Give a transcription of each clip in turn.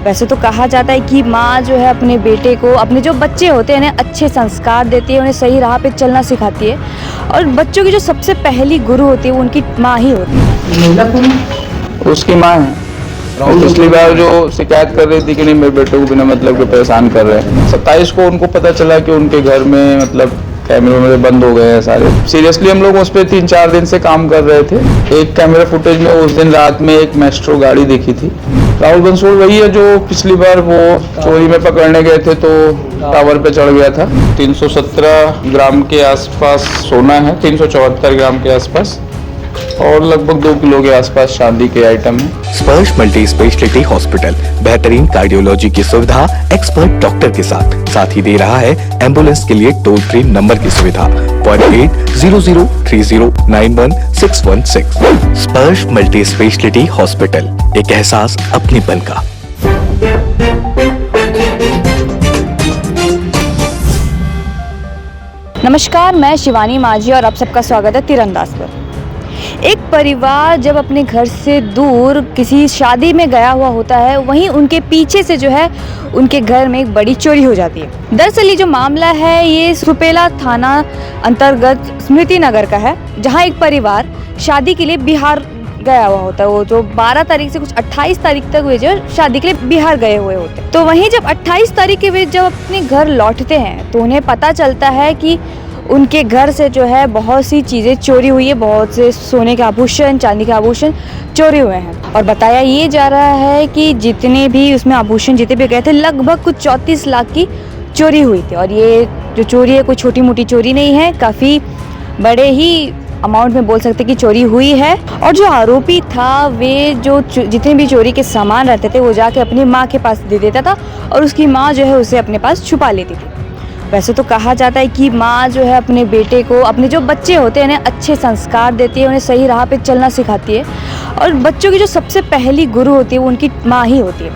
वैसे तो कहा जाता है कि माँ जो है अपने बेटे को, अपने जो बच्चे होते हैं उन्हें अच्छे संस्कार देती है, उन्हें सही राह पे चलना सिखाती है और बच्चों की जो सबसे पहली गुरु होती है वो उनकी माँ ही होती है। उसकी माँ है। पिछली बार जो शिकायत कर रही थी कि नहीं मेरे बेटे को बिना मतलब के परेशान कर रहे हैं, 27 को उनको पता चला कि उनके घर में मतलब कैमरे वैमरे बंद हो गए हैं सारे। सीरियसली हम लोग उस पर 3-4 दिन से काम कर रहे थे। एक कैमरा फुटेज में उस दिन रात में एक मेस्ट्रो गाड़ी दिखी थी। राहुल बंसोड़ वही है जो पिछली बार वो चोरी में पकड़ने गए थे तो टावर पे चढ़ गया था। 317 ग्राम के आसपास सोना है, 374 ग्राम के आसपास और लगभग 2 किलो के आसपास चांदी के आइटम है। स्पर्श मल्टी स्पेशलिटी हॉस्पिटल बेहतरीन कार्डियोलॉजी की सुविधा एक्सपर्ट डॉक्टर के साथ ही दे रहा है एम्बुलेंस के लिए टोल फ्री नंबर की सुविधा 08003091616। स्पर्श मल्टी स्पेशलिटी हॉस्पिटल, एक एहसास अपनेपन का। नमस्कार, मैं शिवानी माझी और आप सबका स्वागत है तीरंदाज पर। एक परिवार जब अपने घर से दूर किसी शादी में गया हुआ होता है, वहीं उनके पीछे से जो है उनके घर में एक बड़ी चोरी हो जाती है। दरअसल ये जो मामला है ये सुपेला थाना अंतर्गत स्मृति नगर का है, जहां एक परिवार शादी के लिए बिहार गया हुआ होता है। वो जो 12 तारीख से कुछ 28 तारीख तक वे जो शादी के लिए बिहार गए हुए होते हैं। तो वहीं जब 28 तारीख के वे जब अपने घर लौटते हैं तो उन्हें पता चलता है कि उनके घर से जो है बहुत सी चीज़ें चोरी हुई है, बहुत से सोने के आभूषण, चांदी के आभूषण चोरी हुए हैं। और बताया ये जा रहा है कि जितने भी उसमें आभूषण जितने भी गए थे लगभग कुछ 34 लाख की चोरी हुई थी। और ये जो चोरी है कोई छोटी मोटी चोरी नहीं है, काफ़ी बड़े ही अमाउंट में बोल सकते कि चोरी हुई है। और जो आरोपी था वे जो जितने भी चोरी के सामान रहते थे वो जाके अपनी माँ के पास दे देता था और उसकी माँ जो है उसे अपने पास छुपा लेती थी। वैसे तो कहा जाता है कि माँ जो है अपने बेटे को, अपने जो बच्चे होते हैं उन्हें अच्छे संस्कार देती है, उन्हें सही राह पे चलना सिखाती है और बच्चों की जो सबसे पहली गुरु होती है वो उनकी माँ ही होती है।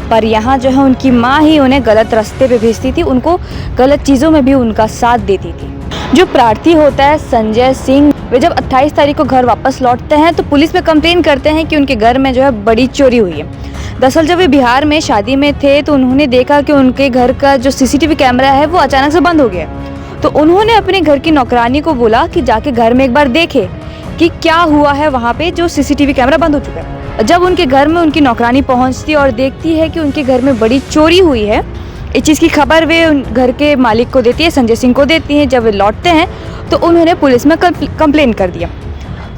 पर यहाँ जो है उनकी माँ ही उन्हें गलत रास्ते पे भेजती थी, उनको गलत चीज़ों में भी उनका साथ देती थी। जो प्रार्थी होता है संजय सिंह, वे जब 28 तारीख को घर वापस लौटते हैं तो पुलिस में कंप्लेन करते हैं कि उनके घर में जो है बड़ी चोरी हुई है। दरअसल जब वे बिहार में शादी में थे तो उन्होंने देखा कि उनके घर का जो सीसीटीवी कैमरा है वो अचानक से बंद हो गया। तो उन्होंने अपने घर की नौकरानी को बोला कि जाके घर में एक बार देखे कि क्या हुआ है वहाँ पे जो सीसीटीवी कैमरा बंद हो चुका है। जब उनके घर में उनकी नौकरानी पहुँचती और देखती है कि उनके घर में बड़ी चोरी हुई है, इस चीज़ की खबर वे घर के मालिक को देती है, संजय सिंह को देती हैं। जब वे लौटते हैं तो उन्होंने पुलिस में कंप्लेन कर दिया।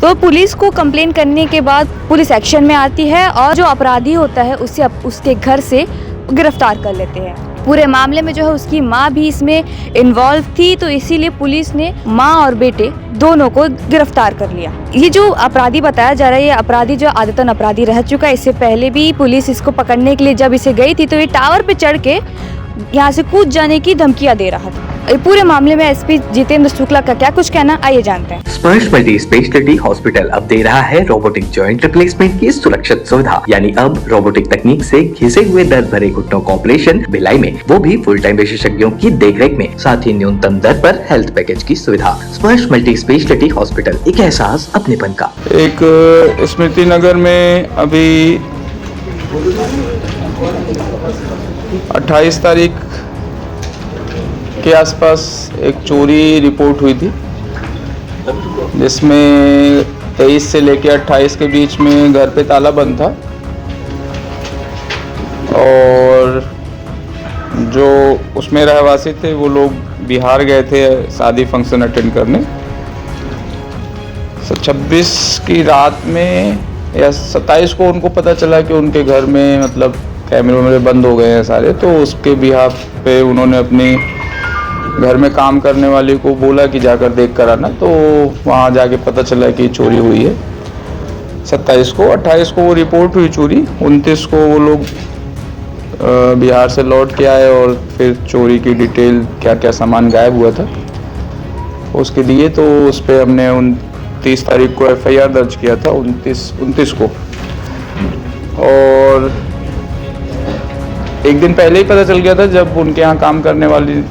तो पुलिस को कंप्लेन करने के बाद पुलिस एक्शन में आती है और जो अपराधी होता है उसे उसके घर से गिरफ्तार कर लेते हैं। पूरे मामले में जो है उसकी माँ भी इसमें इन्वॉल्व थी, तो इसीलिए पुलिस ने माँ और बेटे दोनों को गिरफ्तार कर लिया। ये जो अपराधी बताया जा रहा है, ये अपराधी जो आदतन अपराधी रह चुका है। इससे पहले भी पुलिस इसको पकड़ने के लिए जब इसे गई थी तो ये टावर पे चढ़ के यहाँ से कूद जाने की धमकियाँ दे रहा था। पूरे मामले में एसपी जितेंद्र शुक्ला का क्या कुछ कहना, आइए जानते हैं। स्पर्श मल्टी स्पेशलिटी हॉस्पिटल अब दे रहा है रोबोटिक जॉइंट रिप्लेसमेंट की सुरक्षित सुविधा, यानी अब रोबोटिक तकनीक से घिसे हुए दर्द भरे घुटनों का ऑपरेशन भिलाई में, वो भी फुल टाइम विशेषज्ञों की देखरेख में, साथ ही न्यूनतम दर पर हेल्थ पैकेज की सुविधा। स्पर्श मल्टी स्पेशलिटी हॉस्पिटल, एक एहसास अपनेपन का। एक स्मृति नगर में अभी 28 तारीख के आसपास एक चोरी रिपोर्ट हुई थी, जिसमें 23 से लेकर 28 के बीच में घर पे ताला बंद था और जो उसमें रहवासी थे वो लोग बिहार गए थे शादी फंक्शन अटेंड करने। 26 की रात में या 27 को उनको पता चला कि उनके घर में मतलब कैमरे वैमरे बंद हो गए हैं सारे। तो उसके बिहाफ पे उन्होंने अपनी घर में काम करने वाले को बोला कि जाकर देख कर आना। तो वहाँ जाके पता चला कि चोरी हुई है 27 को। 28 को वो रिपोर्ट हुई चोरी, 29 को वो लोग बिहार से लौट के आए और फिर चोरी की डिटेल क्या क्या सामान गायब हुआ था उसके दिए। तो उस पर हमने 29 तारीख को FIR दर्ज किया था, 29 को। और एक दिन पहले ही पता चल गया था जब उनके यहाँ काम करने वाली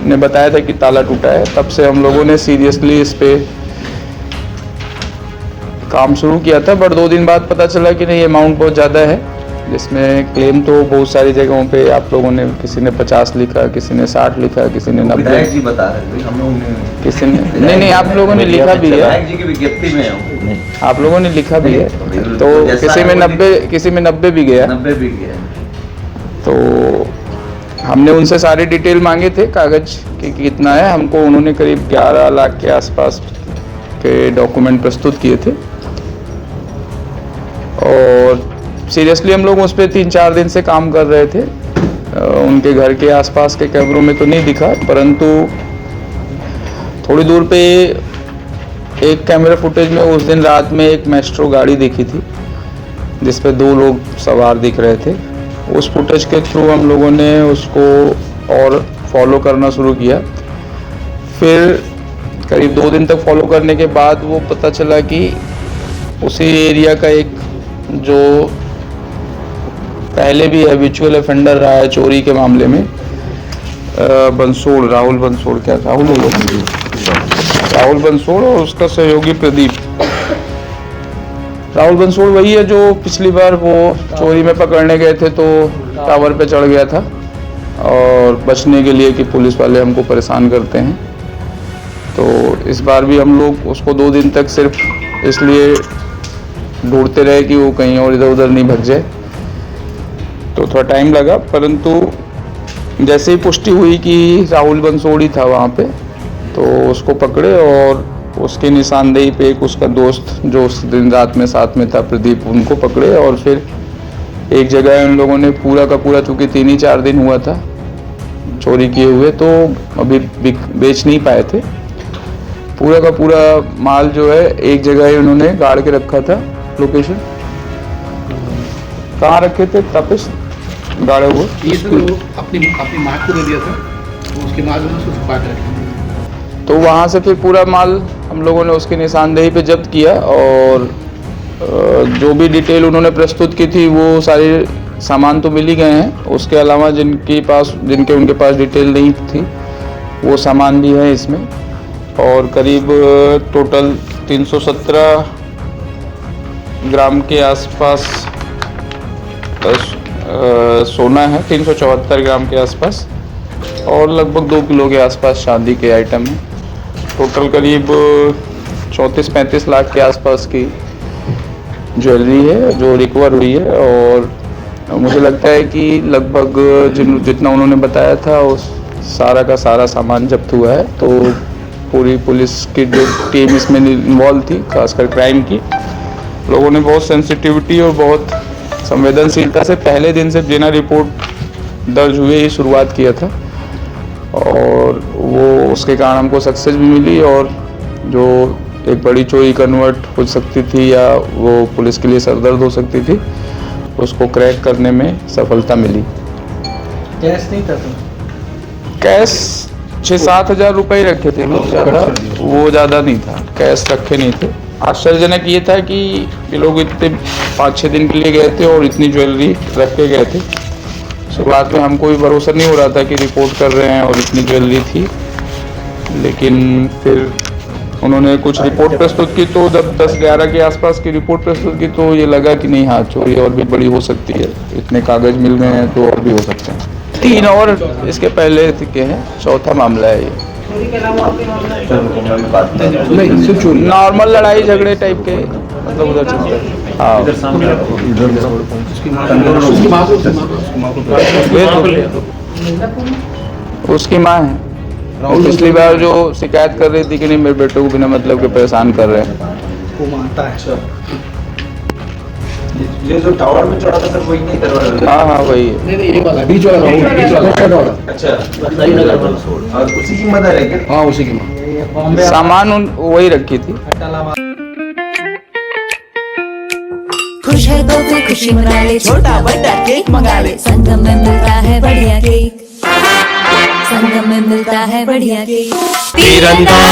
ने बताया था कि ताला टूटा है। तब से हम लोगों ने सीरियसली इस पे काम शुरू किया था। बट 2 दिन बाद पता चला कि नहीं, अमाउंट बहुत ज़्यादा है, जिसमें क्लेम तो बहुत सारी जगहों पे आप लोगों ने, किसी ने 50 लिखा, किसी ने 60 लिखा, किसी ने 90, विधायक जी बता रहे थे, हम लोगों ने किसी ने नहीं आप लोगों ने लिखा भी है, विधायक जी की विज्ञप्ति में हूँ, आप लोगों ने लिखा भी है, तो किसी में 90, किसी में 90 भी गया। 90 भी गया। तो हमने उनसे सारी डिटेल मांगे थे कागज कि कितना है, हमको उन्होंने करीब 11 लाख के आसपास के डॉक्यूमेंट प्रस्तुत किए थे। और सीरियसली हम लोग उस पर 3-4 दिन से काम कर रहे थे। उनके घर के आसपास के कैमरों में तो नहीं दिखा, परंतु थोड़ी दूर पे एक कैमरा फुटेज में उस दिन रात में एक मेस्ट्रो गाड़ी दिखी थी जिस पे 2 लोग सवार दिख रहे थे। उस फुटेज के थ्रू हम लोगों ने उसको और फॉलो करना शुरू किया। फिर करीब 2 दिन तक फॉलो करने के बाद वो पता चला कि उसी एरिया का एक जो पहले भी हैबिचुअल ऑफेंडर रहा है चोरी के मामले में, राहुल बंसोड़ और उसका सहयोगी प्रदीप। राहुल बंसोड़ वही है जो पिछली बार वो चोरी में पकड़ने गए थे तो टावर पे चढ़ गया था और बचने के लिए कि पुलिस वाले हमको परेशान करते हैं। तो इस बार भी हम लोग उसको 2 दिन तक सिर्फ इसलिए ढूंढते रहे कि वो कहीं और इधर उधर नहीं भग जाए, तो थोड़ा टाइम लगा। परंतु जैसे ही पुष्टि हुई कि राहुल बंसोड़ ही था वहाँ पे, तो उसको पकड़े और उसके निशानदेही पे एक उसका दोस्त जो उस दिन रात में साथ में था, प्रदीप, उनको पकड़े। और फिर एक जगह उन लोगों ने पूरा का पूरा, चूँकि 3 ही 4 दिन हुआ था चोरी किए हुए, तो अभी बेच नहीं पाए थे, पूरा का पूरा माल जो है एक जगह उन्होंने गाड़ के रखा था। लोकेशन कहाँ रखे थे? तापिश गाड़े हुए अपनी माँ को दे दिया था, तो उसके बाद उसको छुपा के रखा। तो वहाँ से फिर पूरा माल हम लोगों ने उसकी निशानदेही पे जब्त किया और जो भी डिटेल उन्होंने प्रस्तुत की थी वो सारे सामान तो मिल ही गए हैं। उसके अलावा जिनके उनके पास डिटेल नहीं थी वो सामान भी है इसमें। और करीब टोटल 317 ग्राम के आसपास सोना है, 374 ग्राम के आसपास, और लगभग 2 किलो के आसपास चांदी के आइटम है। टोटल करीब 34-35 लाख के आसपास की ज्वेलरी है जो रिकवर हुई है। और मुझे लगता है कि लगभग जितना उन्होंने बताया था उस सारा का सारा सामान जब्त हुआ है। तो पूरी पुलिस की जो टीम इसमें इन्वॉल्व थी, खासकर क्राइम की, लोगों ने बहुत सेंसिटिविटी और बहुत संवेदनशीलता से पहले दिन से बिना रिपोर्ट दर्ज हुए ही शुरुआत किया था, और वो उसके कारण हमको सक्सेस भी मिली। और जो एक बड़ी चोरी कन्वर्ट हो सकती थी या वो पुलिस के लिए सरदर्द हो सकती थी, उसको क्रैक करने में सफलता मिली। कैश नहीं था तो? कैश 6-7 हज़ार रुपये रखे थे लोग, ज़्यादा वो ज़्यादा नहीं था, कैश रखे नहीं थे। आश्चर्यजनक ये था कि ये लोग इतने 5-6 दिन के लिए गए थे और इतनी ज्वेलरी रख के गए थे। शुरुआत में हमको भी भरोसा नहीं हो रहा था कि रिपोर्ट कर रहे हैं और इतनी ज्वेलरी थी, लेकिन फिर उन्होंने कुछ रिपोर्ट प्रस्तुत की। तो जब 10-11 के आसपास की रिपोर्ट प्रस्तुत की तो ये लगा कि नहीं, हाँ चोरी और भी बड़ी हो सकती है, इतने कागज मिल गए हैं तो और भी हो सकते हैं। 3 और इसके पहले के हैं, चौथा मामला है ये। नहीं, सिर्फ चोरी। नॉर्मल लड़ाई झगड़े टाइप के, मतलब उधर चलते हैं। हाँ, उसकी माँ है। और पिछली बार जो शिकायत कर रही थी कि नहीं मेरे बेटे को बिना मतलब के परेशान कर रहे हैं, वो मानता है। ये जो टावर में चढ़ा था सर वही नहीं करवा रहे? हाँ वही है। नहीं ये वाला बीच वाला। अच्छा, और उसी की मदद है क्या? हाँ उसी की माँ। सामान वही रखी थी। खुश है तो कोई खुशी मना ले, छोटा बड़ा केक मंगा ले, संगम में मिलता है बढ़िया केक, संगम में मिलता है बढ़िया केक। तीरंदाज।